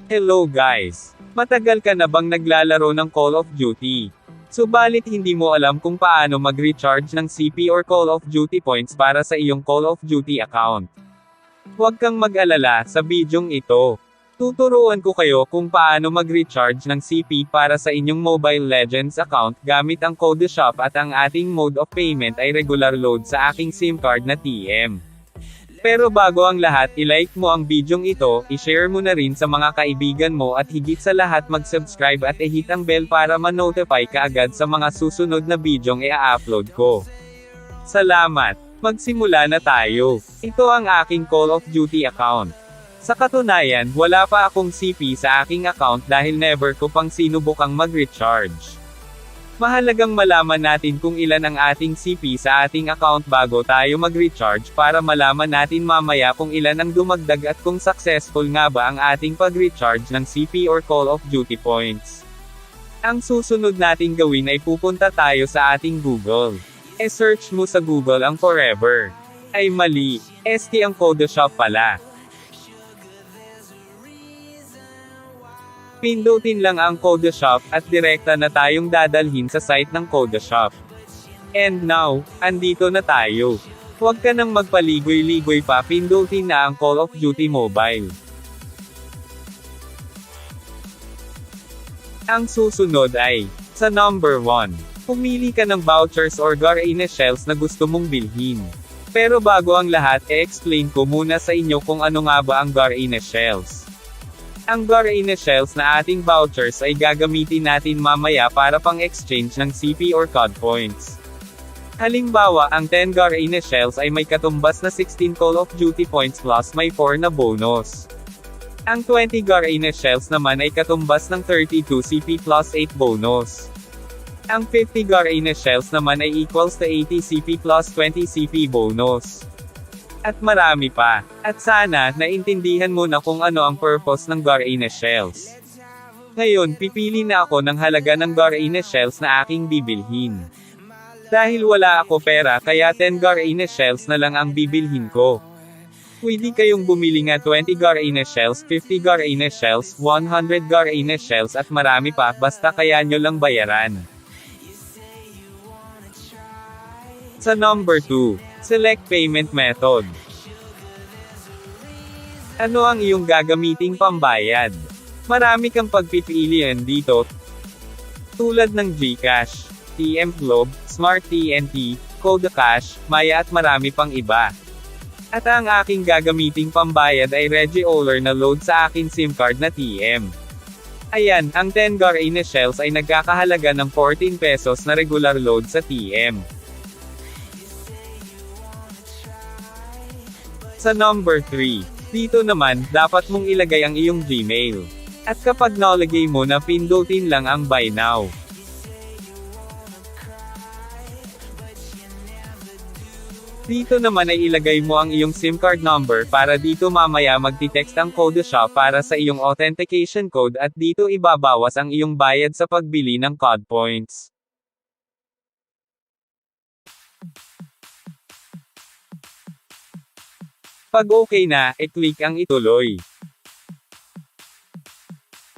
Hello guys! Matagal ka na bang naglalaro ng Call of Duty? Subalit hindi mo alam kung paano mag-recharge ng CP or Call of Duty points para sa iyong Call of Duty account? Huwag kang mag-alala sa bidyong ito. Tuturuan ko kayo kung paano mag-recharge ng CP para sa inyong Mobile Legends account gamit ang Code Shop at ang ating mode of payment ay regular load sa aking SIM card na TM. Pero bago ang lahat, i-like mo ang bidyong ito, i-share mo na rin sa mga kaibigan mo at higit sa lahat mag-subscribe at i-hit ang bell para ma-notify ka agad sa mga susunod na bidyong i-upload ko. Salamat! Magsimula na tayo. Ito ang aking Call of Duty account. Sa katunayan, wala pa akong CP sa aking account dahil never ko pang sinubukang mag-recharge. Mahalagang malaman natin kung ilan ang ating CP sa ating account bago tayo mag-recharge para malaman natin mamaya kung ilan ang dumagdag at kung successful nga ba ang ating pag-recharge ng CP or Call of Duty points. Ang susunod nating gawin ay pupunta tayo sa ating Google. E-search mo sa Google ang Forever. Ay mali, ST ang Code Shop pala. Pindutin lang ang Code Shop at direkta na tayong dadalhin sa site ng Code Shop. And now, andito na tayo. Huwag ka nang magpaligoy-ligoy pa, pindutin na ang Call of Duty Mobile. Ang susunod ay, sa number 1, pumili ka ng vouchers or Garena Shells na gusto mong bilhin. Pero bago ang lahat, e-explain ko muna sa inyo kung ano nga ba ang Garena Shells. Ang Garena Shells na ating vouchers ay gagamitin natin mamaya para pang-exchange ng CP or COD points. Halimbawa, ang 10 Garena Shells ay may katumbas na 16 Call of Duty points plus may 4 na bonus. Ang 20 Garena Shells naman ay katumbas ng 32 CP plus 8 bonus. Ang 50 Garena Shells naman ay equals to 80 CP plus 20 CP bonus. At marami pa. At sana, naintindihan mo na kung ano ang purpose ng Garena Shells. Ngayon, pipili na ako ng halaga ng Garena Shells na aking bibilhin. Dahil wala ako pera, kaya 10 Garena Shells na lang ang bibilhin ko. Pwede kayong bumili nga 20 Garena Shells, 50 Garena Shells, 100 Garena Shells at marami pa, basta kaya nyo lang bayaran. Sa number 2, select payment method. Ano ang iyong gagamiting pambayad? Marami kang pagpipilian dito, tulad ng GCash, TM Globe, Smart TNT, Code Cash, Maya at marami pang iba. At ang aking gagamiting pambayad ay Regioler na load sa akin SIM card na TM. Ayan, ang 10 Garena Shells ay nagkakahalaga ng 14 pesos na regular load sa TM. Sa number 3, dito naman, dapat mong ilagay ang iyong Gmail. At kapag nalagay mo na, pindutin lang ang Buy Now. Dito naman ay ilagay mo ang iyong SIM card number para dito mamaya magti-text ang Code Shop para sa iyong authentication code at dito ibabawas ang iyong bayad sa pagbili ng COD points. Pag okay na, i-click ang ituloy.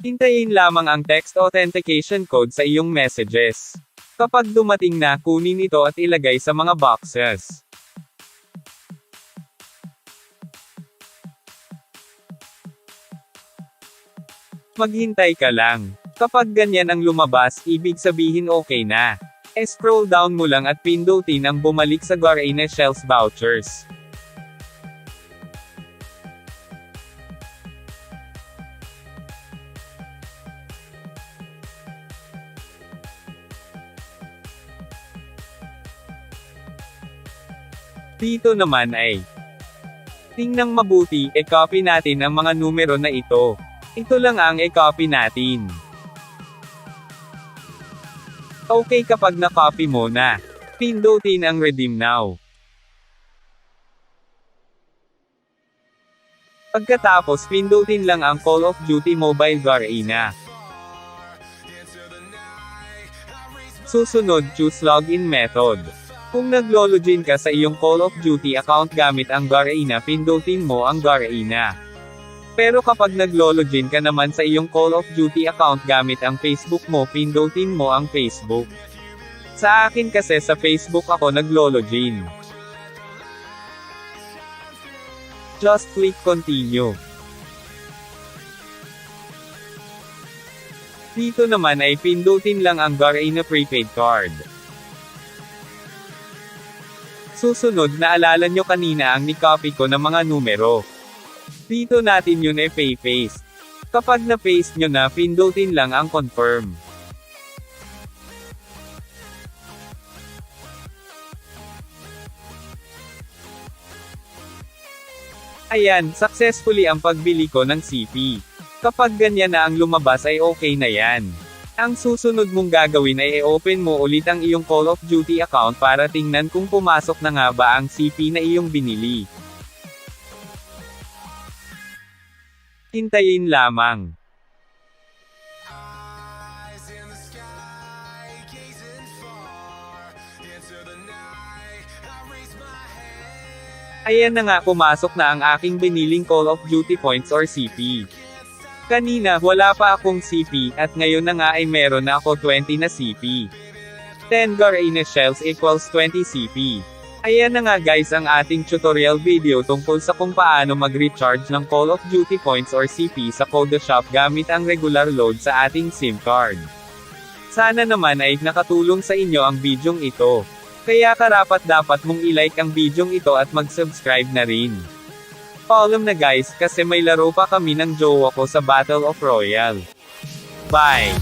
Hintayin lamang ang text authentication code sa iyong messages. Kapag dumating na, kunin ito at ilagay sa mga boxes. Maghintay ka lang. Kapag ganyan ang lumabas, ibig sabihin okay na. E-scroll down mo lang at pindutin ang bumalik sa Garena Shells vouchers. Dito naman ay, tingnan mabuti, e-copy natin ang mga numero na ito. Ito lang ang e-copy natin. Okay, kapag na-copy mo na, pindutin ang Redeem Now. Pagkatapos, pindutin lang ang Call of Duty Mobile Garena. Susunod, choose Login Method. Kung naglo-login ka sa iyong Call of Duty account gamit ang Garena, pindutin mo ang Garena. Pero kapag nag-lologin ka naman sa iyong Call of Duty account gamit ang Facebook mo, pindutin mo ang Facebook. Sa akin kasi sa Facebook ako nag-lologin. Just click continue. Dito naman ay pindutin lang ang Garena prepaid card. Susunod, naalala nyo kanina ang ni-copy ko ng mga numero. Dito natin yun paste. Kapag na-paste nyo na, pindutin lang ang confirm. Ayan, successfully ang pagbili ko ng CP. Kapag ganyan na ang lumabas ay okay na yan. Ang susunod mong gagawin ay i-open mo ulit ang iyong Call of Duty account para tingnan kung pumasok na nga ba ang CP na iyong binili. Hintayin lamang. Ayan na nga, pumasok na ang aking biniling Call of Duty points or CP. Kanina, wala pa akong CP, at ngayon na nga ay meron na ako 20 na CP. 10 Garena shells equals 20 CP. Ayan na nga guys ang ating tutorial video tungkol sa kung paano mag-recharge ng Call of Duty points or CP sa Code Shop gamit ang regular load sa ating SIM card. Sana naman ay nakatulong sa inyo ang bidyong ito. Kaya karapat-dapat mong i-like ang bidyong ito at mag-subscribe na rin. Paalam na guys, kasi may laro pa kami ng jowa ko sa Battle of Royale. Bye!